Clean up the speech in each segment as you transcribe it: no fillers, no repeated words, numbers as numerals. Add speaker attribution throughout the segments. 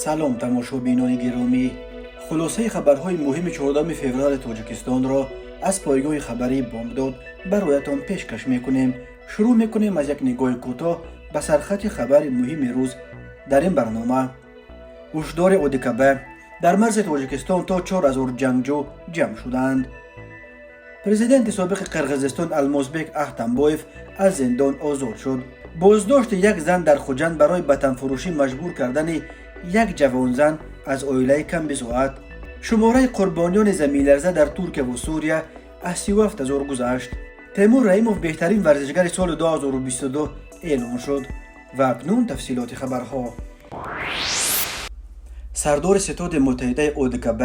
Speaker 1: салом тамошобинони гиромӣ, хулосаи хабарҳои муҳими 14 феврали тоҷикистонро аз пойгоҳи хабарии бомбдод бароятон пешкаш мекунем. шурӯъ мекунем аз як нигоҳи кӯтоҳ ба сархати хабари муҳими рӯз. дар ин барнома ҳушдори ОДКБ: дар марзи тоҷикистон то 4000 ҷангҷӯ ҷамъ шуданд. президенти собиқи қирғизистон Алмозбек Ахтамбоев аз зиндон озод шуд. боздошти як зан дар Хуҷанд барои ватанфурӯшӣ маҷбур кардани як ҷавонзан аз оилаи камбизоат. шумораи қурбониёни заминларза дар Туркия ва Сурия аз 37000 гузашт. Теймур Раимов беҳтарин варзишгари соли 2022 эълон шуд. ва акнун тафсилоти хабарҳо. сардори ситоди муттаҳидаи ОДКБ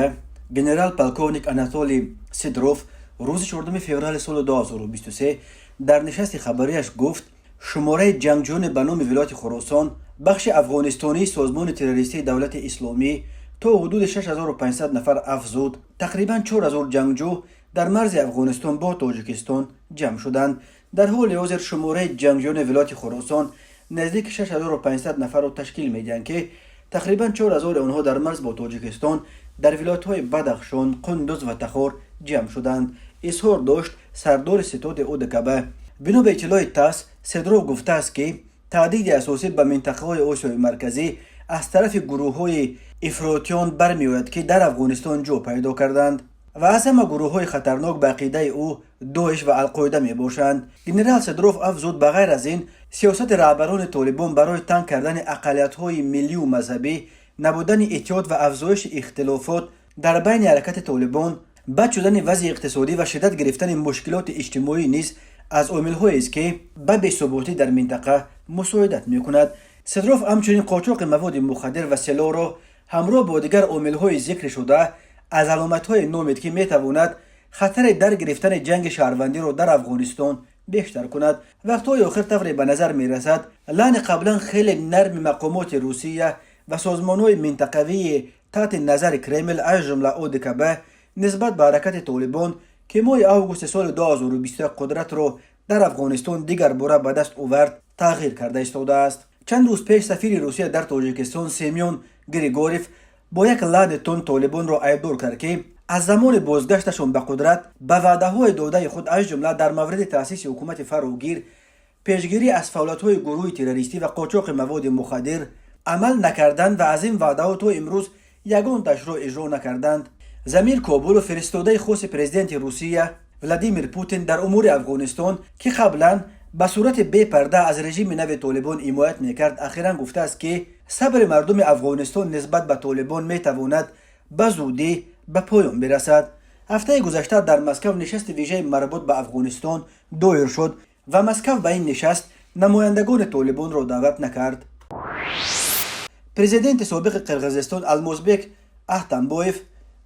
Speaker 1: генерал полковник Анатолий Сидоров рӯзи 14 феврали соли 2023 дар нишасти хабарияш гуфт, шумораи ҷангҷӯёни ба номи вилояти Хуросон, бахши афғонистонии созмони террористии давлати исломӣ то ҳудуди 6500 нафар афзуд. тақрибан 4000 ҷангҷӯ дар марзи Афғонистон бо Тоҷикистон ҷамъ шуданд. дар ҳоли ҳозир шумораи ҷангҷӯёни вилояти Хуросон наздики 6500 нафарро ташкил медиҳанд ки тақрибан 4000 онҳо дар марз бо Тоҷикистон дар вилоятҳои Бадахшон, Қундуз ва Тахор ҷамъ шуданд. изҳор дошт сардори ситоди ОДКБ. бино ба иттилои ТАСС, Сидоров гуфтааст ки таҳдиди асосӣ ба минтақаҳои Осиёи марказӣ аз тарафи гурӯҳҳои ифротиён бармеояд ки дар Афғонистон ҷо пайдо карданд ва аз ҳама гурӯҳҳои хатарнок ба ақидаи ӯ Доиш ва Алқоида мебошанд. генерал Сидоров афзуд, ба ғайр аз ин, сиёсати раҳбарони Толибон барои танг кардани ақалиятҳои миллию мазҳабӣ, набудани иттиҳод ва афзоиши ихтилофот дар байни ҳаракати Толибон, бад шудани вазъи иқтисодӣ ва шиддат гирифтани мушкилоти иҷтимоӣ низ аз омилҳоест ки ба бесуботӣ дар минтақа мусоидат мекунад. Сидоров ҳамчунин қочоқи маводи мухаддир ва силоҳро ҳамроҳ бо дигар омилҳои зикри шуда аз аломатҳои номид ки метавонад хатари дар гирифтани ҷанги шаҳрвандиро дар Афғонистон бештар кунад. вақтҳои охир тавре ба назар мерасад лаъни қаблан хеле нарми мақомоти Русия ва созмонҳои минтақавии таҳти назари Кремл аз ҷумла ОДКБ нисбат ба ҳаракати Толибон ки моҳи августи соли 2021 қудратро дар Афғонистон дигар бора ба даст овард, тағйир карда истодааст. чанд рӯз пеш сафири Русия дар Тоҷикистон Семён Григорьев бо як лаъни тун Толибонро айбдор кард ки аз замони бозгашташон ба қудрат ба ваъдаҳои додаи худ аз ҷумла дар мавриди таъсиси ҳукумати фарогир, пешгирӣ аз фаъолиятҳои гурӯҳи террористӣ ва қочоқи маводи мухаддир амал накарданд ва аз ин ваъдаҳо то имрӯз ягонташро иҷро накарданд. Замир Кобулов, фиристодаи хоси президенти Русия Владимир Путин дар умури Афғонистон ки қаблан ба сурати бепарда аз режими нави Толибон ҳимоят мекард, ахиран гуфтааст ки сабри мардуми Афғонистон нисбат ба Толибон метавонад ба зудӣ ба поён бирасад. ҳафтаи гузашта дар Москав нишасти вижаи марбут ба Афғонистон доир шуд ва Москав ба ин нишаст намояндагони Толибонро даъват накард. президенти собиқи Қирғизистон Алмозбек Ахтамбоев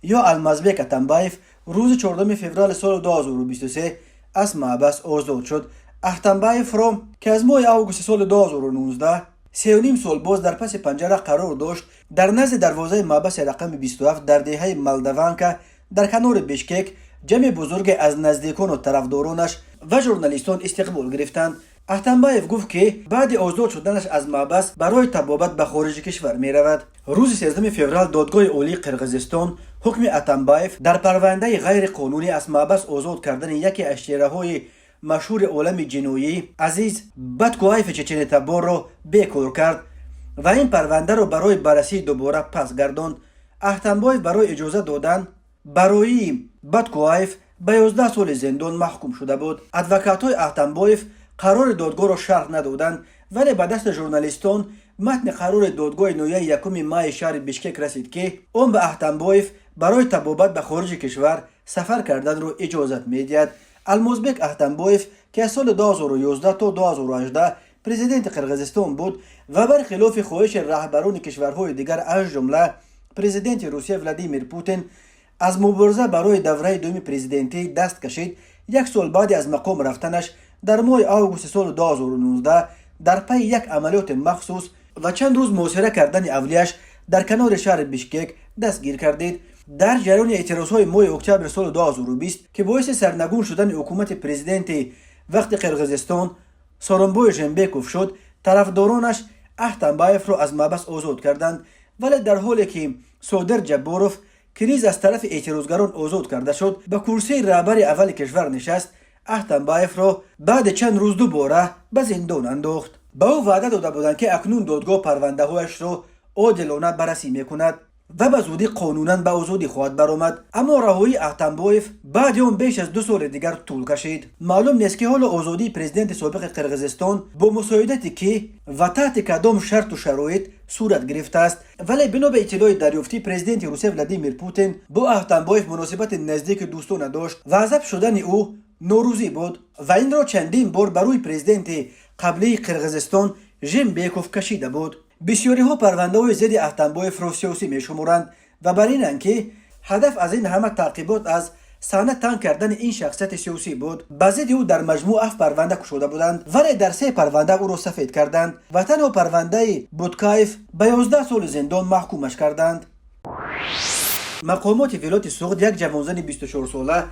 Speaker 1: ё Алмазбек Атамбаев рӯзи 14 феврали соли 2023 аз маҳбас озод шуд. Ахтамбаевро ки аз моҳи августи соли 2019 3.5 сол боз дар паси панҷара қарор дошт, дар назди дарвозаи маҳбаси рақами 27 дар деҳаи Молдаванка дар канори Бишкек ҷамъи бузурге аз наздикону тарафдоронаш ва журналистон истиқбол гирифтанд. Ахтамбаев гуфт ки баъди озод шуданаш аз маҳбас барои табобат ба хориҷи кишвар меравад. рӯзи 13 феврал додгоҳи олии Қирғизистон ҳукми Атамбаев дар парвандаи ғайриқонунӣ аз маҳбас озод кардани яке аз чеҳраҳои машҳури олами ҷиноӣ Азиз Баткуаеви Чеченитаборро бекор кард ва ин парвандаро барои баррасии дубора пас гардонд. Ахтамбоев барои иҷозат додан барои Баткуаев ба 11 соли зиндон маҳкум шуда буд. адвокатҳои Ахтамбоев қарори додгоҳро шарҳ надоданд, вале ба дасти журналистон матни қарори додгоҳи ноҳияи 1 майи шаҳри Бишкек расид ки он ба Ахтамбоев барои табобат ба хориҷи кишвар сафар карданро иҷозат медиҳад. Алмозбек Ахтамбоев ки аз соли 2011 то 2018 президенти Қирғизистон буд ва бар хилофи хоҳиши раҳбарони кишварҳои дигар аз ҷумла президенти Русия Владимир Путин аз мубориза барои давраи дуюми президентӣ даст кашид. як сол баъди аз мақом рафтанаш дар моҳи августи соли 2019 дар пайи як амалиёти махсус ва чанд рӯз муҳосира кардани авлияш дар канори шаҳри Бишкек дастгир кардид. дар ҷараёни эътирозҳои моҳи октябри соли 2020 ки боиси сарнагун шудани ҳукумати президенти вақти Қирғизистон Сооронбой Жээнбеков шуд, тарафдоронаш Ахтамбаевро аз маҳбас озод карданд ولی در حالی که صادر جباروف کریز از طرف اعتراضگران آزاد کرده شد به کرسی رهبر اول کشور نشست، اتنبایف را بعد چند روز دوباره به زندان انداخت. به او وعده داده بودند که اکنون دادگاه پرونده هایش را عادلانه بررسی میکند و به زودی قانونا به آزادی خواهد برآمد، اما رهایی اتنبایف بعد اون بیش از 2 سال دیگر طول کشید. معلوم نیست که حال آزادی پرزیدنت سابق قرقیزستان با مساعدتی که و تحت کدام شرط و شرایط صورت گرفته است، ولی بنا به اطلاع دریافتی پرزیدنت روسیه ولادیمیر پوتین با اتنبایف مناسبت نزدیک دوستانه داشت و عزب شدن او نوروزی بود و این را چندین بار برای پرزیدنت قبلی قرقیزستان ژمبیکوف کشیده بود. بسیاری ها پرونده های ضد اتنبایف را سیاسی می شمارند و بر اینند که هدف از این همه تعقیبات از صحنه تنگ کردن این شخصیت سیاسی بود. به ضد او در مجموع 7 پرونده گشوده بودند ولی در 3 پرونده او را سفید کردند و تنها پرونده بودکایف به 11 سال زندان محکومش کردند. مقامات ولایت سوغد یک جوانزن 24 ساله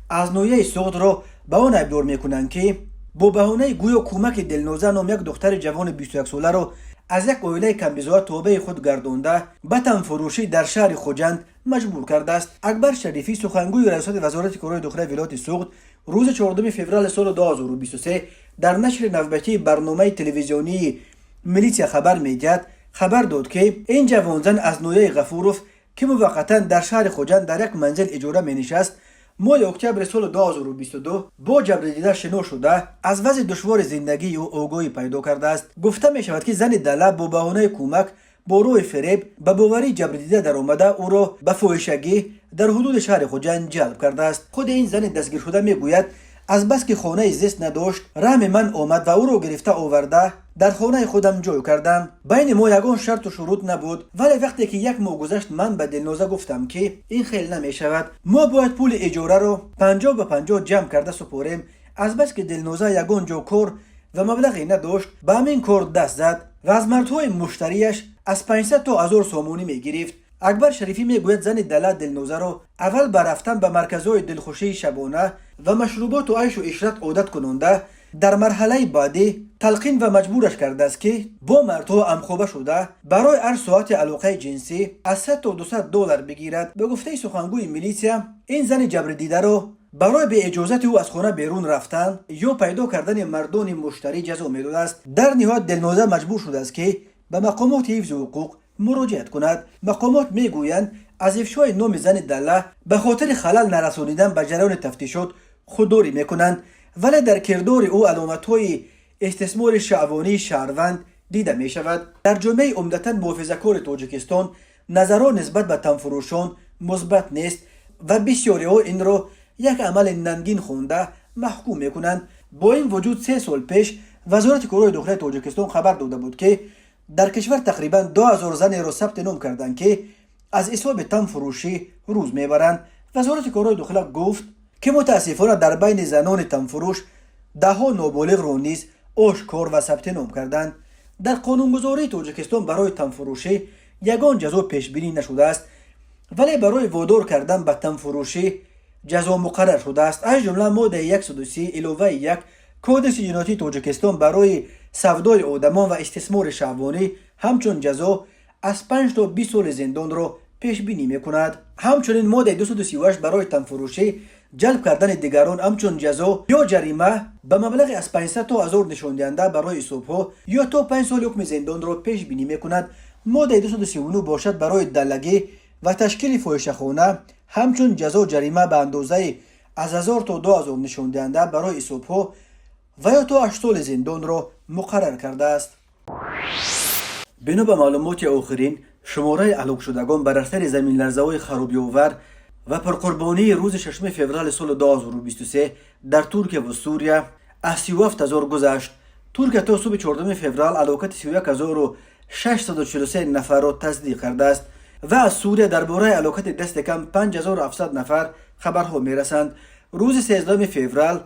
Speaker 1: از ناحیه سوغد را به آن ابدار میکنند که با بهانه گویا کمک دلنوزه نام یک دختر جوان 21 ساله را از یک عائله کمبیزا توبه خود گردانده به تنفروشی در شهر خوجند مجبور کرده است. اکبر شریفی سخنگوی ریاست وزارت کارهای داخلی ولایت سوغد روز 14 فوریه سال 2023 در نشر نوبتی برنامه تلویزیونی میلیسیا خبر میدهد خبر داد که این جوانزن از ناحیه غفوروف که موقتا در شهر خوجند در یک منزل اجاره مینشست ماه اکتبر سال 2022 با جبر دیده شناخته شده از وضع دشوار زندگی او آگاهی پیدا کرده است. گفته می شود که زن دله با بهانه کمک با روی فریب به باوری جبر دیده در آمده او را به فاحشگی در حدود شهر خوجند جلب کرده است. خود این زن دستگیر شده می گوید از بس که خانه زیست نداشت رحم من آمد و او را گرفته آورده در خانه خودم جای کردم. بین ما یگان شرط و شروط نبود ولی وقتی که 1 ماه گذشت من به دلنوزه گفتم که این خیلی نمی شود، ما باید پول اجاره رو 50 به 50 جمع کرده سپاریم. از بس که دلنوزه یگان جا کار و مبلغی نداشت به همین کار دست زد و از مردهای مشتریش از 500 تا 1000 سومونی می گرفت. اکبر شریفی میگوید زن دله دلنوزه را اول به رفتن به مرکزهای دلخوشی شبانه و مشروبات و عیش و عشرت عادت کننده در مرحله بعدی تلقین و مجبورش کرده است که با مردها همخوابه شده برای هر ساعت علاقه جنسی از 100 تا 200 دلار بگیرد. به گفته سخنگوی میلیسیا این زن جبر دیده را برای به اجازت او از خانه بیرون رفتن یا پیدا کردن مردان مشتری جزا میداده است. در نهایت دلنوزه مجبور شده است که به مقامات حفظ حقوق مراجعت کند. مقامات میگویند از افشای نام زن دله به خاطر خلل نرسانیدن به جریان تفتیشات خودداری میکنند ولی در کردار او علامت‌های استثمار شهوانی شهروند دیده می شود. در جامعه عمدتاً محافظه‌کار تاجیکستان نظران نسبت به تنفروشان مثبت نیست و بسیاری ها این را یک عمل ننگین خوانده محکوم میکنند. با این وجود 3 سال پیش وزارت کارهای داخلی تاجیکستان خبر داده بود که در کشور تقریباً 2000 زن را ثبت نام کردند که از حساب تنفروشی روز میبرند. وزارت کارهای داخلی گفت که متاسفانه در بین زنان تنفروش 10 نابالغ را نیز آشکار و ثبت نام کردند. در قانونگذاری تاجیکستان برای تنفروشی یگان جزا پیش بینی نشده است ولی برای وادار کردن به تنفروشی جزا مقرر شده است. از جمله ماده 130 علاوه 1 کدس جنایتی تاجیکستان برای سودای آدمان و استثمار شهوانی همچون جزا از 5 تا 20 سال زندان را پیش بینی میکند. همچنین ماده 238 برای تنفروشی جلب کردن دیگران همچون جزا یا جریمه به مبلغ از 500 تا 1000 نشان دهنده برای صبح یا تا 5 سال حکم زندان را پیش بینی میکند. ماده 239 باشد برای دلگی و تشکیل فاحشه‌خانه همچون جزا جریمه به اندازه از 1000 تا 2000 نشان دهنده برای صبح و یا تا 8 سال زندان را مقرر کرده است. بنا به معلومات آخرین شماره هلاک شدگان بر اثر زمین لرزه‌های خرابی‌آور و پرقربانی روز 6 فوریه سال 2023 در ترکیه و سوریه از 37000 گذشت. ترکیه تا صبح 14 فوریه هلاکت 31643 نفر را تصدیق کرده است و از سوریه درباره هلاکت دست کم 5700 نفر خبرها میرسند. روز 13 فوریه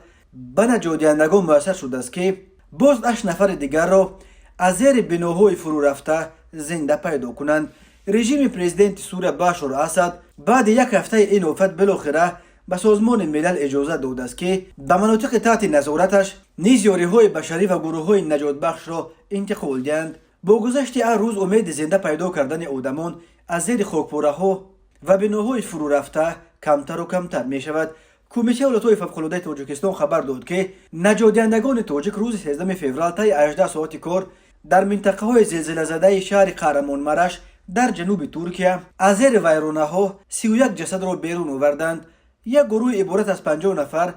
Speaker 1: به نجات‌دهندگان میسر شده است که باز 8 نفر دیگر را از زیر بناهای فرو رفته زنده پیدا کنند. رژیم پرزیدنت سوریه بشار اسد بعد 1 هفته این آفت بالاخره به سازمان ملل اجازه داده است که به مناطق تحت نظارتش نیز یاری‌های بشری و گروه‌های نجات بخش را انتقال دهند. با گذشت هر روز امید زنده پیدا کردن آدمان از زیر خاکپاره‌ها و بناهای فرو رفته کمتر و کمتر می شود. کمیته ولایت‌های فوق‌العاده تاجیکستان خبر داد که نجادیندگان تاجیک روز 13 فوریه طی 18 ساعت کار در منطقه های زلزله زده شهر قهرمانمرش در جنوب ترکیه از زیر ویرانه ها 31 جسد را بیرون آوردند. یک گروه عبارت از 50 نفر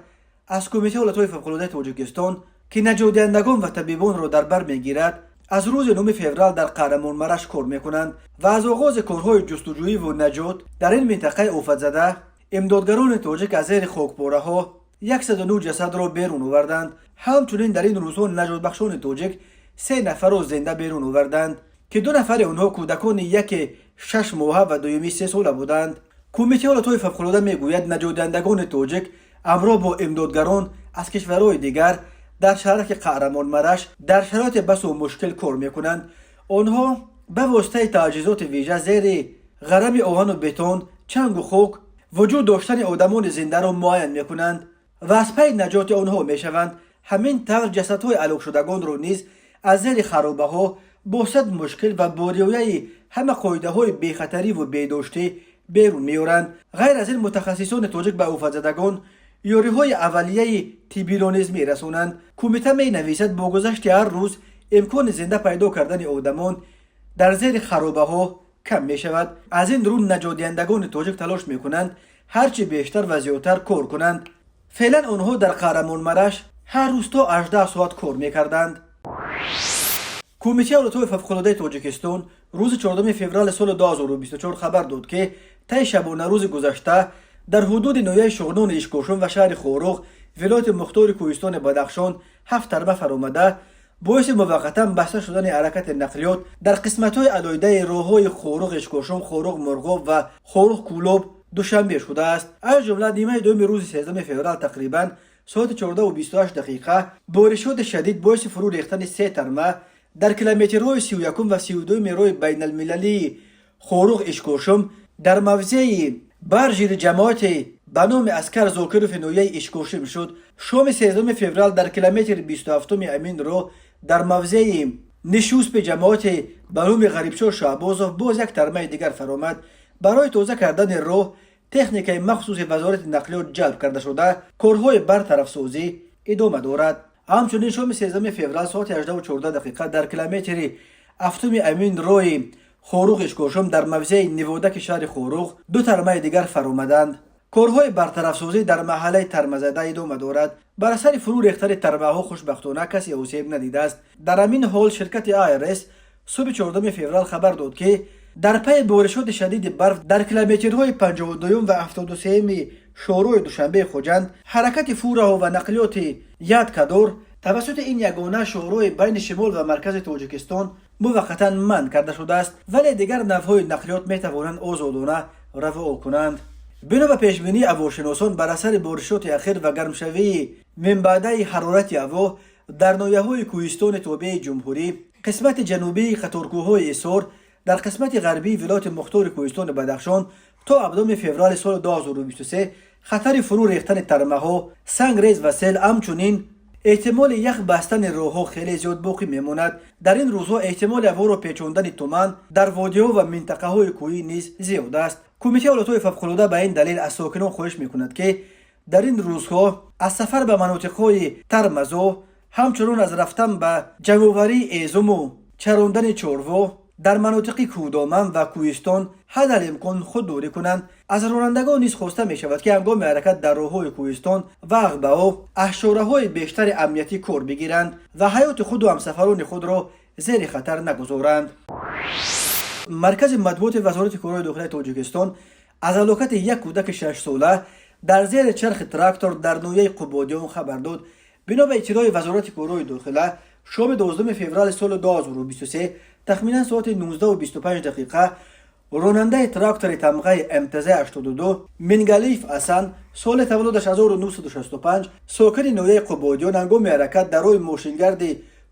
Speaker 1: از کمیته ولایت‌های فوق‌العاده تاجیکستان که نجادیندگان و طبیبان را در بر میگیرد از روز 9 فوریه در قهرمانمرش کار میکنند و از آغاز کارهای جستجویی و نجات در این منطقه آفت زده امدادگران تاجیک از زیر خاکپاره‌ها 109 جسد را بیرون آوردند. همچنین در این روزها نجات بخشان تاجیک 3 نفر را زنده بیرون آوردند که 2 نفر آنها کودکان یک 6 ماهه و دومی 3 ساله بودند. کمیته ولایت‌های فوق‌العاده میگوید نجادیندگان تاجیک همراه با امدادگران از کشورهای دیگر در شهرک قهرمانمرش در شرایط بس و مشکل کار میکنند. آنها به واسطه تجهیزات ویژه زیر غرم آهن و بتون، چنگ و خاک وجود داشتن آدمان زنده را معاین میکنند و از پی نجات آنها میشوند. همین طور جسدهای هلاک شدگان را نیز از زیر خرابه ها با صد مشکل و با رعایت همه قاعده های بیخطری و بیداشتی بیرون میارند. غیر از این متخصصان تاجیک به آفت زدگان یاریهای اولیه طبی را نیز میرسانند. کمیته می نویسد با گذشت هر روز امکان زنده پیدا کردن آدمان در زیر خرابه ها کم می شود. از این رو نجادیندگان تاجیک تلاش می کنند هرچی بیشتر و زیادتر کار کنند. فعلا آنها در قهرمانمرش هر روز تا 18 ساعت کار می کردند. کمیته ولایت‌های فوق‌العاده تاجیکستان روز 14 فوریه سال 2024 خبر داد که طی شبانه روز گذشته در حدود ناحیه شغنان اشکاشم و شهر خوروغ ولایت مختار کوهستان بدخشان 7 ضربه فرآمده باعث موقتا بسته شدن حرکت نقلیات در قسمت‌های علیحده راه‌های خوروغ اشکاشم، خوروغ مرغاب و خوروغ کولوب دوشنبه شده است. از جمله نیمه دوم روز 13 فوریه تقریبا ساعت 14:28 دقیقه بارشات شدید باعث فرو ریختن 3 ترمه در کیلومترهای 31 و 32 راه بین المللی خوروغ اشکاشم در موضع برجیر جماعت به نام اسکر زاکروف ناحیه اشکاشم شد. شام 13 فوریه در کیلومتر 27 امین راه در موضع نشوست به جماعت به نام غریبشاه شعبازov باز یک ترمه دیگر فرآمد. برای تازه کردن راه تکنیک مخصوص وزارت نقلیات جلب کرده شده کارهای برطرف سازی ادامه دارد. همچنین شام 13 فوریه ساعت 18:14 دقیقه در کیلومتر 7 امین راه خوروغ اشکاشم در موضع نوادک شهر خوروغ 2 ترمه دیگر فرآمدند. کارهای برطرف سازی در محله ترمه زده ادامه دارد. بر اثر فرو ریختن ترمه ها خوشبختانه کسی آسیب ندیده است. در همین حال شرکت آیرس صبح 14 فوریه خبر داد که در پی بارشات شدید برف در کیلومترهای 52 و 73 شورای دوشنبه خوجند حرکت فورها و نقلیات یاد کدور توسط این یگانه شورای بین شمال و مرکز تاجیکستان موقتا منع کرده شده است، ولی دیگر نوع‌های نقلیات می توانند آزادانه رفع کنند. بنا به پیشبینی هواشناسان بر اثر بارشات اخیر و گرمشوی من بعده حرارت هوا در ناحیه‌های کوهستان توبه جمهوری، قسمت جنوبی قطارکوه‌های ایسار در قسمت غربی ولایت مختار کوهستان بدخشان تا 7 فوریه سال 2023 خطر فرو ریختن ترمه‌ها، سنگریز و سیل همچنین احتمال یخ بستن راه‌ها خیلی زیاد باقی میماند. در این روزها احتمال هوا را پیچاندن تمان در وادی‌ها و منطقه‌های کوهی نیز زیاد است. کمیته ولایت‌های فوق‌العاده به این دلیل از ساکنان خواهش می‌کند که در این روزها از سفر به مناطق‌های ترمزا، همچنین از رفتن به جمع‌آوری ایزم و چراندن چاروا در مناطق کودامن و کوهستان حد الامکان خود دوری کنند. از رانندگان نیز خواسته می شود که هنگام حرکت در راه‌های کوهستان و عقبه‌ها اشاره‌های بیشتر امنیتی کار بگیرند و حیات خود و همسفران خود را زیر خطر نگذارند. مرکز مطبوعات وزارت کارهای داخلی تاجیکستان از هلاکت یک کودک 6 ساله در زیر چرخ تراکتور در ناحیه قبادیان خبر داد. بنا به اطلاع وزارت کارهای داخلی شام 12 فوریه سال 2023 تخمینا ساعت 19:25 دقیقه راننده تراکتور تمغه امتزه 82 منگلیف حسن سال تولدش 1965 ساکن ناحیه قبادیان هنگام حرکت در راه ماشینگرد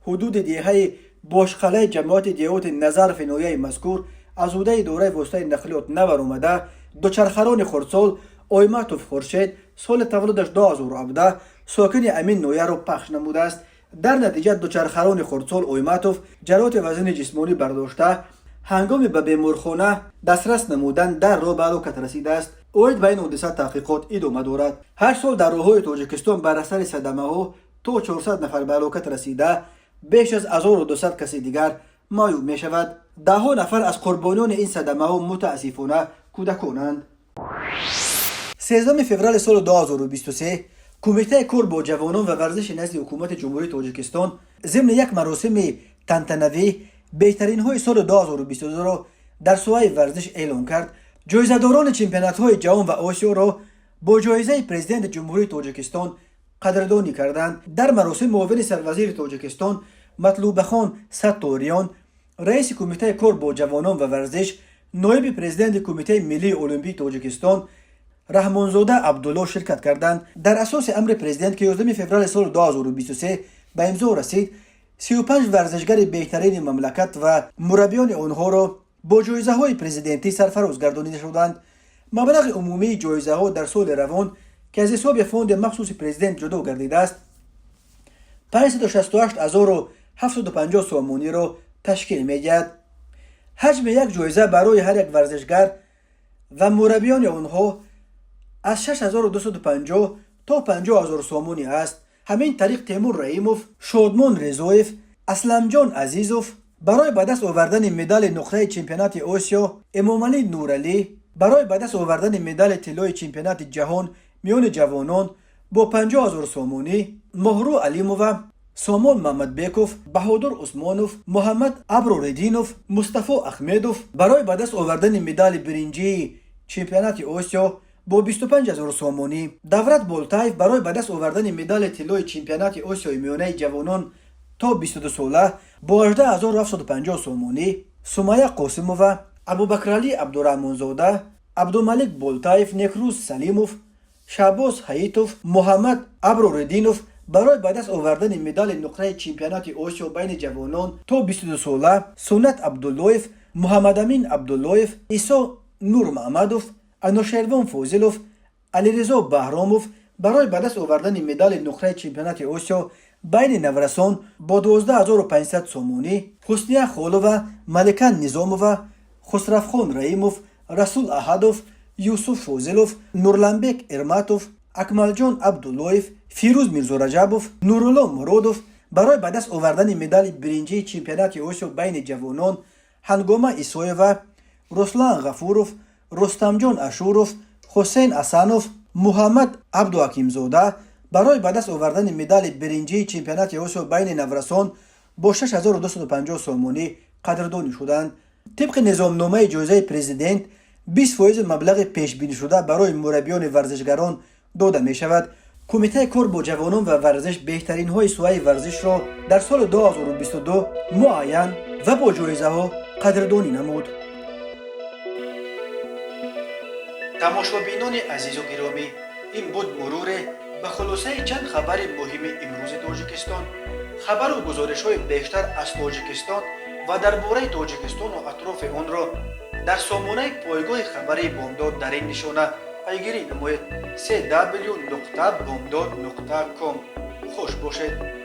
Speaker 1: حدود دیهه باشقله جماعت دیهات نظرف ناحیه مذکور از عهده دوره واسطه نقلیات نور آمده دوچرخران خردسال آیمتوف خورشید سال تولدش 2017 ساکن امین ناحیه را پخش نموده است. در نتیجه دوچرخه‌ران خردسال اویماتوف جراحت وزن جسمانی برداشته هنگام به بیمارخانه دسترس نمودن در راه به هلاکت رسیده است. اوید بین حادثه تحقیقات ادامه دارد. هر سال در راههای تاجیکستان بر اثر صدمه‌ها تا 400 نفر به هلاکت رسیده، بیش از 1200 کسی دیگر معیوب می شود. ده‌ها نفر از قربانیان این صدمه‌ها متاسفانه کودکانند. 13 فوریه سال 2023 کمیته کار با جوانان و ورزش نزد حکومت جمهوری تاجیکستان ضمن یک مراسم تنطنوی بهترین های سال 2022 را در سوی ورزش اعلام کرد. جایزه‌داران چمپیونات های جهان و آسیا را با جایزه پرزیدنت جمهوری تاجیکستان قدردانی کردند. در مراسم معاون سروزیر تاجیکستان مطلوب خان ستاریان، رئیس کمیته کار با جوانان و ورزش، نایب پرزیدنت کمیته ملی المپیک تاجیکستان رحمانزاده عبدالله شرکت کردند. در اساس امر پرزیدنت که 11 فوریه سال 2023 به امضا رسید، 35 ورزشگر بهترین مملکت و مربیان آنها را با جایزه های پرزیدنتی سرفراز گردانیده شدند. مبلغ عمومی جایزه ها در سال روان که از حساب فوند مخصوص پرزیدنت جدا گردیده است 568750 سومونی را تشکیل می‌دهد. حجم یک جایزه برای هر یک ورزشگر و مربیان آنها از 6250 تا 50000 سومونی است. همین طریق تیمور رحیموف، شادمان رضایف، اسلمجان عزیزوف برای به دست آوردن مدال نقره چمپیونات آسیا، امامعلی نورعلی برای به دست آوردن مدال طلای چمپیونات جهان میان جوانان با 50000 سومونی، مهرو علیموف، سامان محمدبیکوف، بهادر عثمانوف، محمد ابروردینوف، مصطفی احمدوف برای به دست آوردن مدال برنجی چمپیونات آسیا با 25000 سومونی، دولت بولتایف برای به دست آوردن مدال طلای چمپیونات آسیا میانه جوانان تا 22 ساله با 18750 سومونی، سمیه قاسموف، ابوبکرعلی عبدالرحمنزاده، عبدالملک بولتایف، نیکروز سلیموف، شعباز حییتوف، محمد ابروردینوف برای به دست آوردن مدال نقره چمپیونات آسیا بین جوانان تا 22 ساله، سنت عبداللهیف، محمد امین عبداللهیف، عیسی نور محمدوف، انوشیروان فوزیلوف، علیرضا بهراموف برای به دست آوردن مدال نقره چمپیونات آسیا بین نورسان با 12500 سومونی، حسنیه خالوف، ملکه نظاموف، خسرفخان رحیموف، رسول احدوف، یوسف فوزیلوف، نورلنبک ارماتوف، اکملجان عبداللهیف، فیروز میرزا رجبوف، نورالله مرادوف برای به دست آوردن مدال برنجی چمپیونات آسیا بین جوانان، هنگامه ایسایوف، رسلان غفوروف، رستمجان اشوروف، حسین اسانوف، محمد عبدالحکیمزاده برای به دست آوردن مدال برنجی چمپیونات آسیا بین نورسان با 6250 سومونی قدردانی شدند. طبق نظامنامه جایزه پرزیدنت 20% مبلغ پیش بینی شده برای مربیان ورزشگران داده می شود. کمیته کار با جوانان و ورزش بهترین های سوی ورزش را در سال 2022 معین و با جایزه ها قدردانی نمود. تماشابینان عزیز و گرامی، این بود مرور به خلاصه چند خبر مهم امروز تاجیکستان. خبر و گزارش های بیشتر از تاجیکستان و درباره تاجیکستان و اطراف آن را در سامانه پایگاه خبری بامداد در این نشانه پیگیری نمایید: www.bomdad.com. خوش باشید.